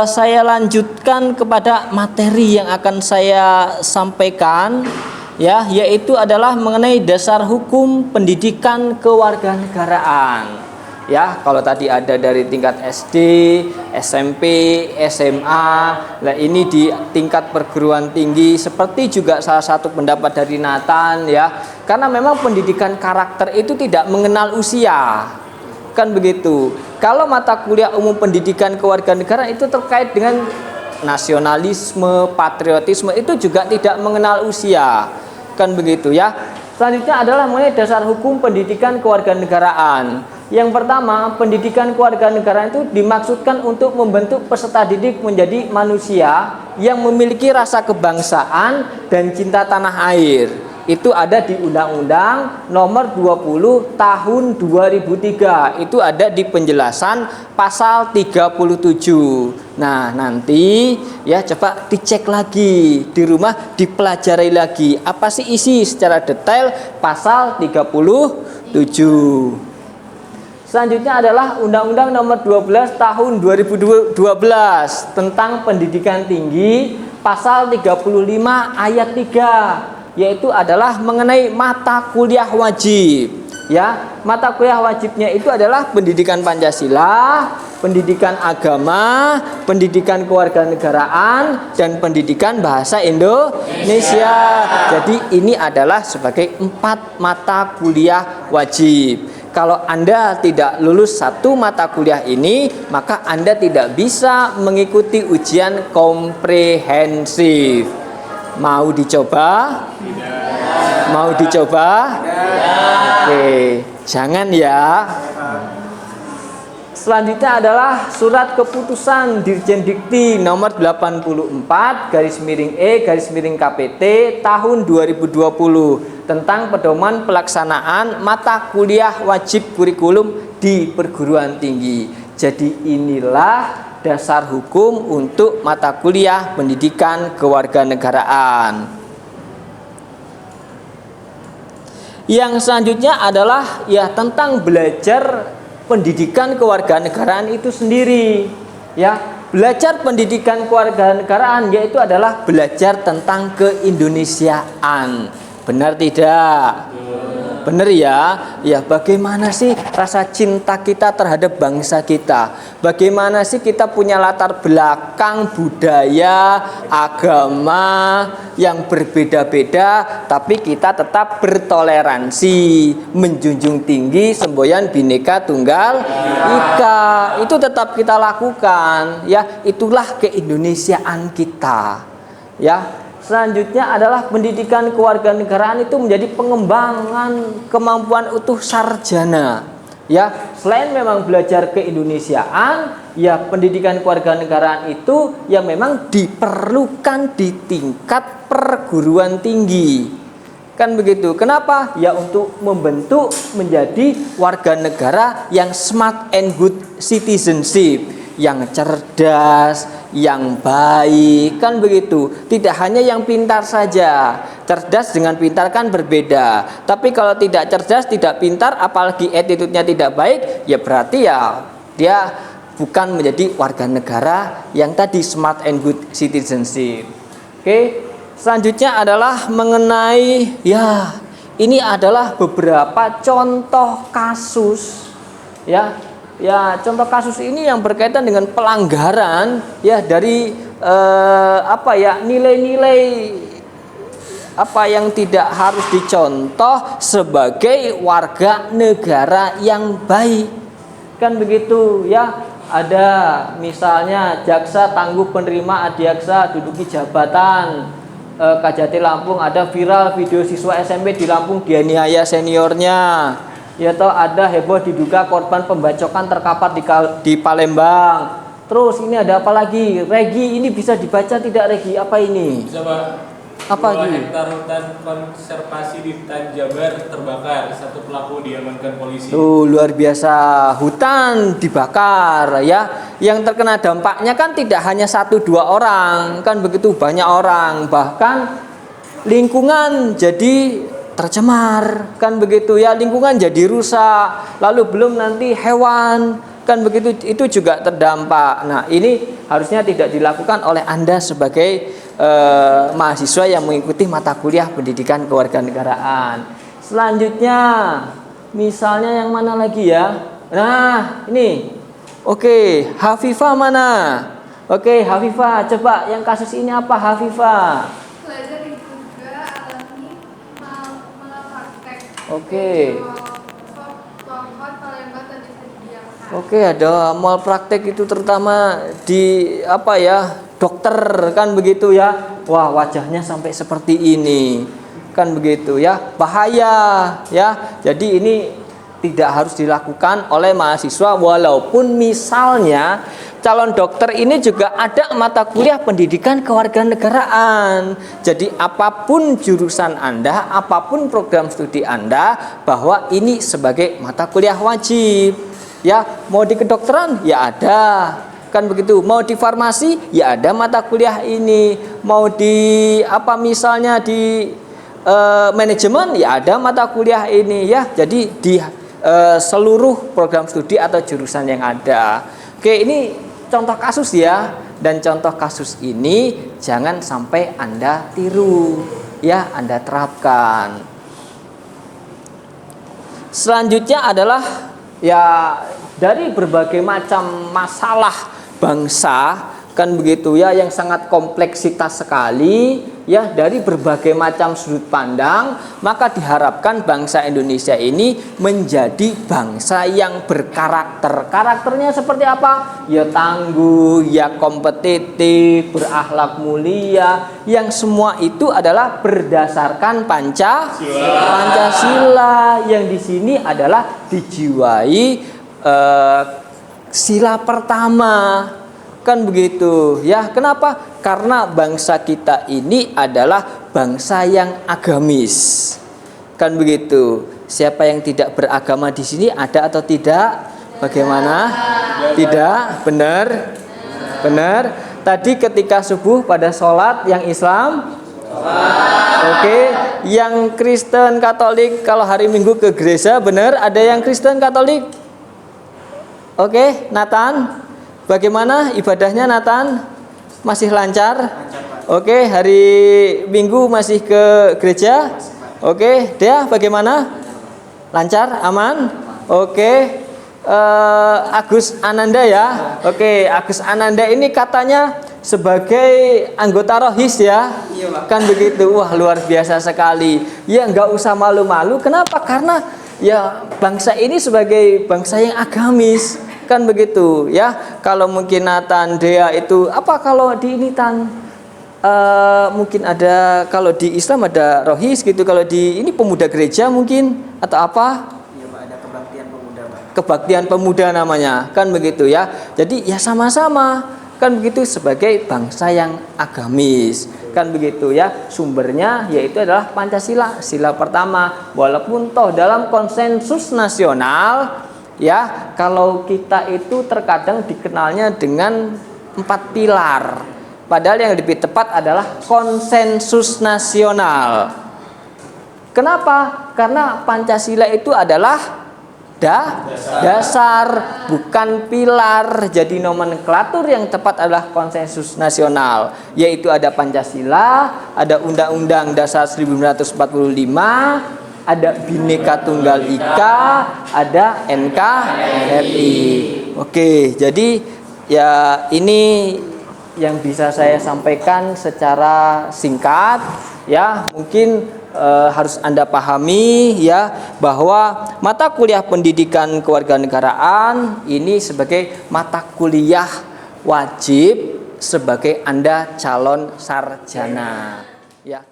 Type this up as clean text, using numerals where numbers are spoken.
saya lanjutkan kepada materi yang akan saya sampaikan, ya, yaitu adalah mengenai dasar hukum pendidikan kewarganegaraan. Ya, kalau tadi ada dari tingkat SD, SMP, SMA, nah ini di tingkat perguruan tinggi, seperti juga salah satu pendapat dari Nathan, ya, karena memang pendidikan karakter itu tidak mengenal usia, kan begitu. Kalau mata kuliah umum pendidikan kewarganegaraan itu terkait dengan nasionalisme, patriotisme, itu juga tidak mengenal usia, kan begitu ya. Selanjutnya adalah mengenai dasar hukum pendidikan kewarganegaraan. Yang pertama, pendidikan kewarganegaraan itu dimaksudkan untuk membentuk peserta didik menjadi manusia yang memiliki rasa kebangsaan dan cinta tanah air. Itu ada di Undang-Undang Nomor 20 Tahun 2003. Itu ada di penjelasan pasal 37. Nah, nanti ya coba dicek lagi di rumah, dipelajari lagi apa sih isi secara detail pasal 37. Selanjutnya adalah Undang-Undang Nomor 12 Tahun 2012 tentang pendidikan tinggi, pasal 35 ayat 3, yaitu adalah mengenai mata kuliah wajib. Ya, mata kuliah wajibnya itu adalah pendidikan Pancasila, pendidikan agama, pendidikan kewarganegaraan, dan pendidikan bahasa Indonesia. Jadi ini adalah sebagai 4 mata kuliah wajib. Kalau Anda tidak lulus satu mata kuliah ini, maka Anda tidak bisa mengikuti ujian komprehensif. Mau dicoba? Tidak. Mau dicoba? Tidak. Oke, jangan ya. Selanjutnya adalah surat keputusan Dirjen Dikti nomor 84 /E/KPT tahun 2020 tentang pedoman pelaksanaan mata kuliah wajib kurikulum di perguruan tinggi. Jadi inilah dasar hukum untuk mata kuliah pendidikan kewarganegaraan. Yang selanjutnya adalah ya tentang belajar pendidikan kewarganegaraan itu sendiri. Ya, belajar pendidikan kewarganegaraan yaitu adalah belajar tentang keindonesiaan. Benar tidak? Benar ya? Ya, bagaimana sih rasa cinta kita terhadap bangsa kita? Bagaimana sih kita punya latar belakang budaya, agama yang berbeda-beda, tapi kita tetap bertoleransi, menjunjung tinggi semboyan Bhinneka Tunggal Ika. Itu tetap kita lakukan, ya. Itulah keindonesiaan kita. Ya. Selanjutnya adalah pendidikan kewarganegaraan itu menjadi pengembangan kemampuan utuh sarjana. Ya, selain memang belajar keindonesiaan, ya pendidikan kewarganegaraan itu yang memang diperlukan di tingkat perguruan tinggi. Kan begitu. Kenapa? Ya untuk membentuk menjadi warga negara yang smart and good citizenship, yang cerdas, yang baik, kan begitu. Tidak hanya yang pintar saja. Cerdas dengan pintar kan berbeda. Tapi kalau tidak cerdas, tidak pintar, apalagi attitude-nya tidak baik, ya berarti ya dia bukan menjadi warga negara yang tadi smart and good citizenship. Oke. Selanjutnya adalah mengenai ya ini adalah beberapa contoh kasus ya. Ya, contoh kasus ini yang berkaitan dengan pelanggaran ya dari nilai-nilai apa yang tidak harus dicontoh sebagai warga negara yang baik. Kan begitu ya. Ada misalnya jaksa tangguh penerima adiaksa duduki jabatan. Kajati Lampung ada viral video siswa SMP di Lampung dianiaya seniornya. Ya toh ada heboh diduga korban pembacokan terkapar di Palembang. Terus ini ada apa lagi? Regi ini bisa dibaca tidak Regi? Apa ini? Bisa Pak. Apa 2 lagi? hektar hutan konservasi di Tanjabar terbakar, 1 pelaku diamankan polisi. Tuh luar biasa, hutan dibakar ya. Yang terkena dampaknya kan tidak hanya 1-2 orang, kan begitu banyak orang. Bahkan lingkungan jadi tercemar, kan begitu ya, lingkungan jadi rusak. Lalu belum nanti hewan Kan begitu, itu juga terdampak. Nah, ini harusnya tidak dilakukan oleh Anda sebagai mahasiswa yang mengikuti mata kuliah pendidikan kewarganegaraan. Selanjutnya, misalnya yang mana lagi ya? Nah, ini. Oke, Hafifah mana? Oke, Hafifah, coba yang kasus ini apa, Hafifah? Belajar juga alami malpraktek. Oke. Palembang tadi disediakan. Oke, ada malpraktek itu terutama di apa ya, dokter kan begitu ya. Wah, wajahnya sampai seperti ini. Kan begitu ya, bahaya ya. Jadi ini tidak harus dilakukan oleh mahasiswa, walaupun misalnya calon dokter ini juga ada mata kuliah pendidikan kewarganegaraan. Jadi apapun jurusan Anda, apapun program studi Anda, bahwa ini sebagai mata kuliah wajib. Ya, mau di kedokteran ya ada. Kan begitu. Mau di farmasi ya ada mata kuliah ini. Mau di apa misalnya di manajemen ya ada mata kuliah ini ya. Jadi di seluruh program studi atau jurusan yang ada. Oke, ini contoh kasus ya, dan contoh kasus ini jangan sampai Anda tiru ya, Anda terapkan. Selanjutnya adalah ya, dari berbagai macam masalah bangsa kan begitu ya, yang sangat kompleksitas sekali ya, dari berbagai macam sudut pandang, maka diharapkan bangsa Indonesia ini menjadi bangsa yang berkarakter. Karakternya seperti apa? Ya tangguh, ya kompetitif, berakhlak mulia, yang semua itu adalah berdasarkan Pancasila, yang di sini adalah dijiwai sila pertama. Kan begitu ya. Kenapa? Karena bangsa kita ini adalah bangsa yang agamis. Kan begitu. Siapa yang tidak beragama di sini ada atau tidak? Bagaimana? Tidak. Benar? Benar. Tadi ketika subuh pada sholat yang Islam? Oke. Yang Kristen Katolik kalau hari Minggu ke gereja, benar? Ada yang Kristen Katolik? Oke, Nathan. Bagaimana ibadahnya Nathan? Masih lancar? Oke, hari Minggu masih ke gereja? Oke, Dea bagaimana? Lancar? Aman? Oke. Agus Ananda ya. Oke, Agus Ananda ini katanya sebagai anggota Rohis ya. Kan begitu. Wah, luar biasa sekali. Ya nggak usah malu-malu. Kenapa? Karena ya bangsa ini sebagai bangsa yang agamis. Kan begitu ya. Kalau mungkin Nathan, Dea itu apa kalau di ini Tan? Mungkin ada, kalau di Islam ada Rohis gitu, kalau di ini pemuda gereja mungkin atau apa? Iya Pak, ada kebaktian pemuda Pak. Kebaktian pemuda namanya, kan begitu ya. Jadi ya sama-sama, kan begitu, sebagai bangsa yang agamis, kan begitu ya. Sumbernya yaitu adalah Pancasila, sila pertama. Walaupun toh dalam konsensus nasional ya, kalau kita itu terkadang dikenalnya dengan 4 pilar. Padahal yang lebih tepat adalah konsensus nasional. Kenapa? Karena Pancasila itu adalah dasar, bukan pilar. Jadi nomenklatur yang tepat adalah konsensus nasional, yaitu ada Pancasila, ada Undang-Undang Dasar 1945, ada Bhinneka Tunggal Ika, ada NKRI. Oke, jadi ya ini yang bisa saya sampaikan secara singkat ya. Mungkin harus Anda pahami ya, bahwa mata kuliah pendidikan kewarganegaraan ini sebagai mata kuliah wajib sebagai Anda calon sarjana ya.